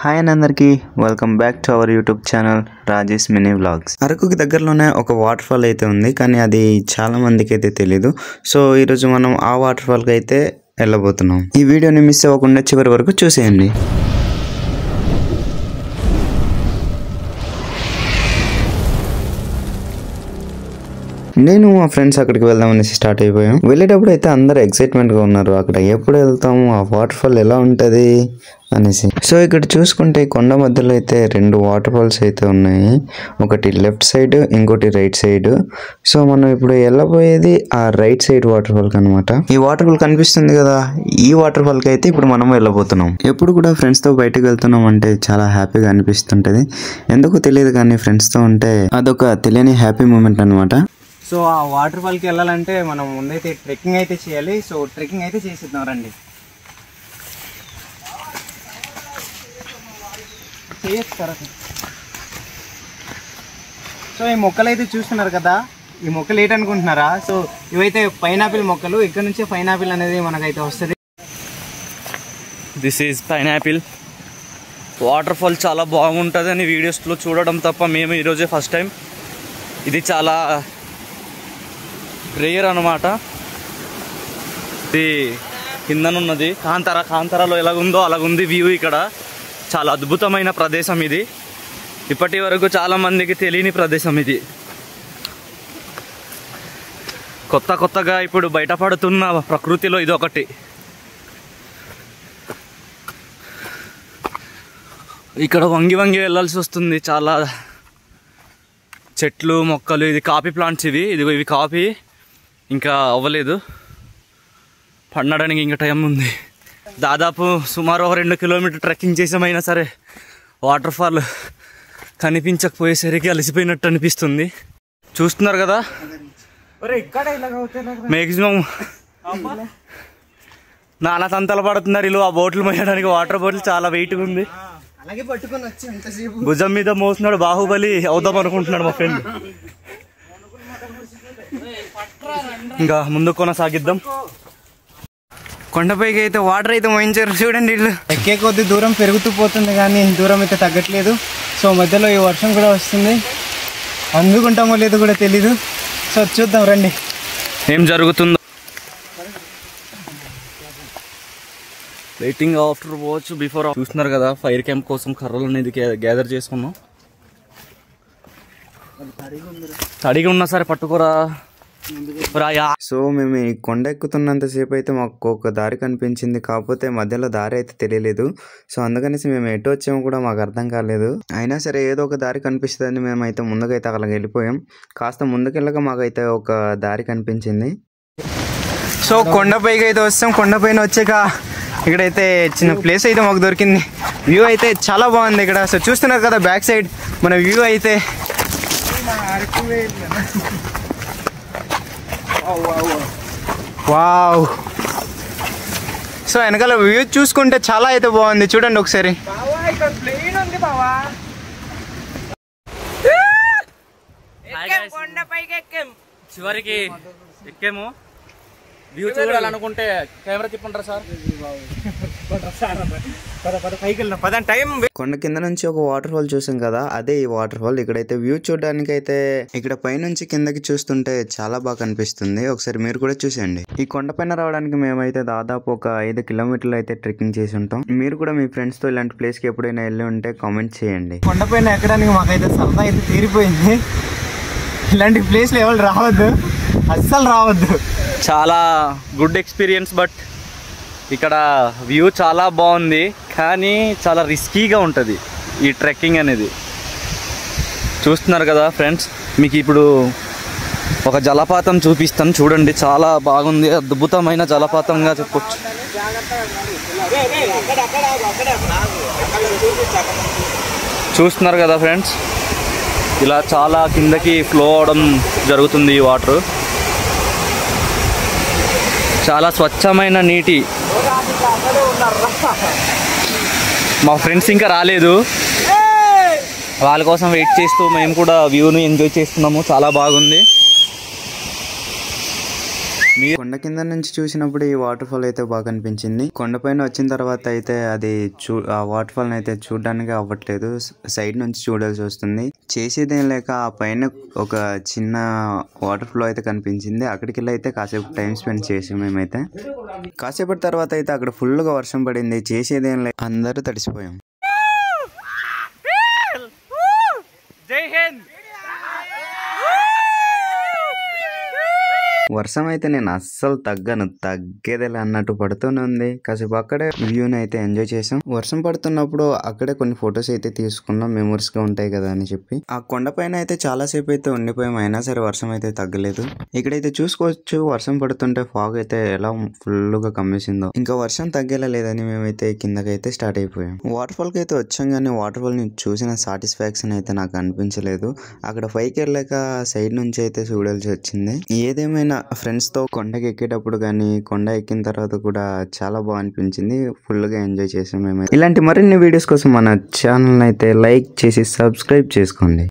Hi అందరికి welcome back to our YouTube channel Rajesh mini vlogs. అరకుకి దగ్గరలోనే ఒక వాటర్ ఫాల్ అయితే ఉంది, కానీ అది చాలా మందికి అయితే తెలీదు. సో ఈరోజు మనం ఆ వాటర్ ఫాల్కి అయితే వెళ్ళబోతున్నాం. ఈ వీడియోని మిస్ అవ్వకుండా చివరి వరకు చూసేయండి. నేను మా ఫ్రెండ్స్ అక్కడికి వెళ్దామనేసి స్టార్ట్ అయిపోయాం. వెళ్ళేటప్పుడు అయితే అందరు ఎక్సైట్మెంట్ గా ఉన్నారు, అక్కడ ఎప్పుడు వెళ్తాము, ఆ వాటర్ ఫాల్ ఎలా ఉంటది అనేసి. సో ఇక్కడ చూసుకుంటే కొండ మధ్యలో అయితే రెండు వాటర్ ఫాల్స్ అయితే ఉన్నాయి, ఒకటి లెఫ్ట్ సైడ్ ఇంకోటి రైట్ సైడ్. సో మనం ఇప్పుడు వెళ్ళబోయేది ఆ రైట్ సైడ్ వాటర్ ఫాల్ కి అనమాట. ఈ వాటర్ ఫాల్ కనిపిస్తుంది కదా, ఈ వాటర్ ఫాల్ కి అయితే ఇప్పుడు మనం వెళ్ళబోతున్నాం. ఎప్పుడు కూడా ఫ్రెండ్స్ తో బయటకు వెళ్తున్నాం అంటే చాలా హ్యాపీగా అనిపిస్తుంటది. ఎందుకు తెలియదు కానీ ఫ్రెండ్స్ తో ఉంటే అదొక తెలియని హ్యాపీ మూమెంట్ అనమాట. సో ఆ వాటర్ ఫాల్కి వెళ్ళాలంటే మనం ముందైతే ట్రెక్కింగ్ అయితే చేయాలి. సో ట్రెక్కింగ్ అయితే చేసిద్దాం రండి. సో ఈ మొక్కలు అయితే చూస్తున్నారు కదా, ఈ మొక్కలు ఏంటనుకుంటున్నారా? సో ఇవైతే పైనాపిల్ మొక్కలు. ఇక్కడ నుంచే పైనాపిల్ అనేది మనకైతే వస్తుంది. This is pineapple. Water fall చాలా బాగుంటుంది అని వీడియోస్లో చూడడం తప్ప మేము ఈరోజే ఫస్ట్ టైం. ఇది చాలా రేర్ అనమాట. ఇది కిందనున్నది కాంతారాలో ఎలాగుందో అలాగుంది వ్యూ. ఇక్కడ చాలా అద్భుతమైన ప్రదేశం ఇది. ఇప్పటి వరకు చాలా మందికి తెలియని ప్రదేశం ఇది. కొత్తగా ఇప్పుడు బయటపడుతున్న ప్రకృతిలో ఇది ఒకటి. ఇక్కడ వంగి వెళ్ళాల్సి వస్తుంది. చాలా చెట్లు మొక్కలు, ఇది కాఫీ ప్లాంట్స్. ఇవి కాఫీ ఇంకా అవ్వలేదు, పండడానికి ఇంకా టైం ఉంది. దాదాపు సుమారు 2 కిలోమీటర్ ట్రెక్కింగ్ చేసామైనా సరే వాటర్ ఫాల్ కనిపించకపోయేసరికి అలసిపోయినట్టు అనిపిస్తుంది. చూస్తున్నారు కదా, మ్యాక్సిమం నానా తంతలు పడుతున్నారు వీళ్ళు ఆ బోట్లు మోయడానికి. వాటర్ బాటిల్ చాలా వెయిట్గా ఉంది, భుజం మీద మోస్తున్నాడు. బాహుబలి అవుదాం అనుకుంటున్నాడు మా ఫ్రెండ్. ఇంకా ముందు కొనసాగిద్దాం. కొండపైకి అయితే వాటర్ అయితే మోయించారు చూడండి. వీళ్ళు ఎక్కే కొద్ది దూరం పెరుగుతూ పోతుంది, కానీ దూరం అయితే తగ్గట్లేదు. సో మధ్యలో ఈ వర్షం కూడా వస్తుంది, అందుకుంటామో లేదో కూడా తెలీదు. సో చూద్దాం రండి ఏం జరుగుతుందో. Waiting after watch before. చూస్తున్నారు కదా, ఫైర్ క్యాంప్ కోసం కర్రలు అనేది గ్యాదర్ చేసుకున్నాం. తడిగా ఉన్నా సరే పట్టుకోరా. సో మేము ఈ కొండ ఎక్కుతున్నంతసేపు అయితే మాకు ఒక దారి కనిపించింది, కాకపోతే మధ్యలో దారి అయితే తెలియలేదు. సో అందుకనేసి మేము ఎటు వచ్చామో కూడా మాకు అర్థం కాలేదు. అయినా సరే ఏదో ఒక దారి కనిపిస్తుందని మేమైతే ముందుకైతే అలా వెళ్ళిపోయాం. కాస్త ముందుకెళ్ళక మాకైతే ఒక దారి కనిపించింది. సో కొండపైకి అయితే వస్తాం. కొండపైన వచ్చాక ఇక్కడైతే చిన్న ప్లేస్ అయితే మాకు దొరికింది. వ్యూ అయితే చాలా బాగుంది ఇక్కడ. సో చూస్తున్నారు కదా బ్యాక్ సైడ్ మన వ్యూ అయితే. వావ్. సో వెనకాల వ్యూ చూసుకుంటే చాలా అయితే బాగుంది, చూడండి ఒకసారి. చివరికి ఎక్కేమో. వ్యూ చూడాలనుకుంటే కెమెరా తిప్పంటారా సార్? కొండ కింద నుంచి ఒక వాటర్ ఫాల్ చూసాం కదా, అదే ఈ వాటర్ ఫాల్. ఇక్కడైతే వ్యూ చూడడానికి అయితే ఇక్కడ పైనుంచి కిందకి చూస్తుంటే చాలా బాగా కనిపిస్తుంది. ఒకసారి మీరు కూడా చూసేయండి. ఈ కొండపైన రావడానికి మేమైతే దాదాపు ఒక 5 కిలోమీటర్లు అయితే ట్రెక్కింగ్ చేసి ఉంటాం. మీరు కూడా మీ ఫ్రెండ్స్ తో ఇలాంటి ప్లేస్ కి ఎప్పుడైనా వెళ్ళి ఉంటే కామెంట్ చేయండి. కొండపైన ఎక్కడానికి మాకైతే సరదా అయితే తీరిపోయింది. ఇలాంటి ప్లేస్లో ఎవరు రావద్దు, అస్సలు రావద్దు. చాలా గుడ్ ఎక్స్పీరియన్స్. బట్ ఇక్కడ వ్యూ చాలా బాగుంది, కానీ చాలా రిస్కీగా ఉంటుంది ఈ ట్రెక్కింగ్ అనేది. చూస్తున్నారు కదా ఫ్రెండ్స్, మీకు ఇప్పుడు ఒక జలపాతం చూపిస్తాను చూడండి. చాలా బాగుంది, అద్భుతమైన జలపాతంగా చెప్పొచ్చు. చూస్తున్నారు కదా ఫ్రెండ్స్, ఇలా చాలా కిందకి ఫ్లో అవడం జరుగుతుంది ఈ వాటర్. చాలా స్వచ్ఛమైన నీటి. మా ఫ్రెండ్స్ ఇంకా రాలేదు, వాళ్ళ కోసం వెయిట్ చేస్తూ మేము కూడా వ్యూని ఎంజాయ్ చేస్తున్నాము. చాలా బాగుంది. కొండ కింద నుంచి చూసినప్పుడు ఈ వాటర్ ఫాల్ అయితే బాగా అనిపించింది. కొండపైన వచ్చిన తర్వాత అయితే అది ఆ వాటర్ ఫాల్ అయితే చూడడానికి అవ్వట్లేదు, సైడ్ నుంచి చూడాల్సి వస్తుంది. చేసేదేం లేక ఆ పైన ఒక చిన్న వాటర్ ఫ్లో అయితే కనిపించింది. అక్కడికి వెళ్ళి అయితే కాసేపు టైం స్పెండ్ చేసాం మేమైతే. కాసేపటి తర్వాత అయితే అక్కడ ఫుల్ గా వర్షం పడింది. చేసేదేం లేక అందరూ తడిసిపోయాం. జై హింద్. వర్షం అయితే నేను అస్సలు తగ్గేదేలా అన్నట్టు పడుతూనే ఉంది. కాసేపు అక్కడే వ్యూని అయితే ఎంజాయ్ చేసాం. వర్షం పడుతున్నప్పుడు అక్కడే కొన్ని ఫొటోస్ అయితే తీసుకున్నాం, మెమోరీస్ గా ఉంటాయి కదా అని చెప్పి. ఆ కొండపైన అయితే చాలా సేపు అయితే ఉండిపోయాం, అయినా సరే వర్షం అయితే తగ్గలేదు. ఇక్కడైతే చూసుకోవచ్చు వర్షం పడుతుంటే ఫాగ్ అయితే ఎలా ఫుల్ గా కమ్మేసిందో. ఇంకా వర్షం తగ్గేలా లేదని మేమైతే కిందకైతే స్టార్ట్ అయిపోయాం. వాటర్ ఫాల్ కి అయితే వచ్చాం కానీ వాటర్ ఫాల్ ని చూసిన సాటిస్ఫాక్షన్ అయితే నాకు అనిపించలేదు. అక్కడ పైకి వెళ్ళాక సైడ్ నుంచి అయితే చూడాల్సి వచ్చింది. ఏదేమైనా ఫ్రెండ్స్ తో కొండకి ఎక్కేటప్పుడు కానీ కొండ ఎక్కిన తర్వాత కూడా చాలా బాగా అనిపించింది. ఫుల్ గా ఎంజాయ్ చేసాం మేము. ఇలాంటి మరిన్ని వీడియోస్ కోసం మన ఛానల్ అయితే లైక్ చేసి సబ్స్క్రైబ్ చేసుకోండి.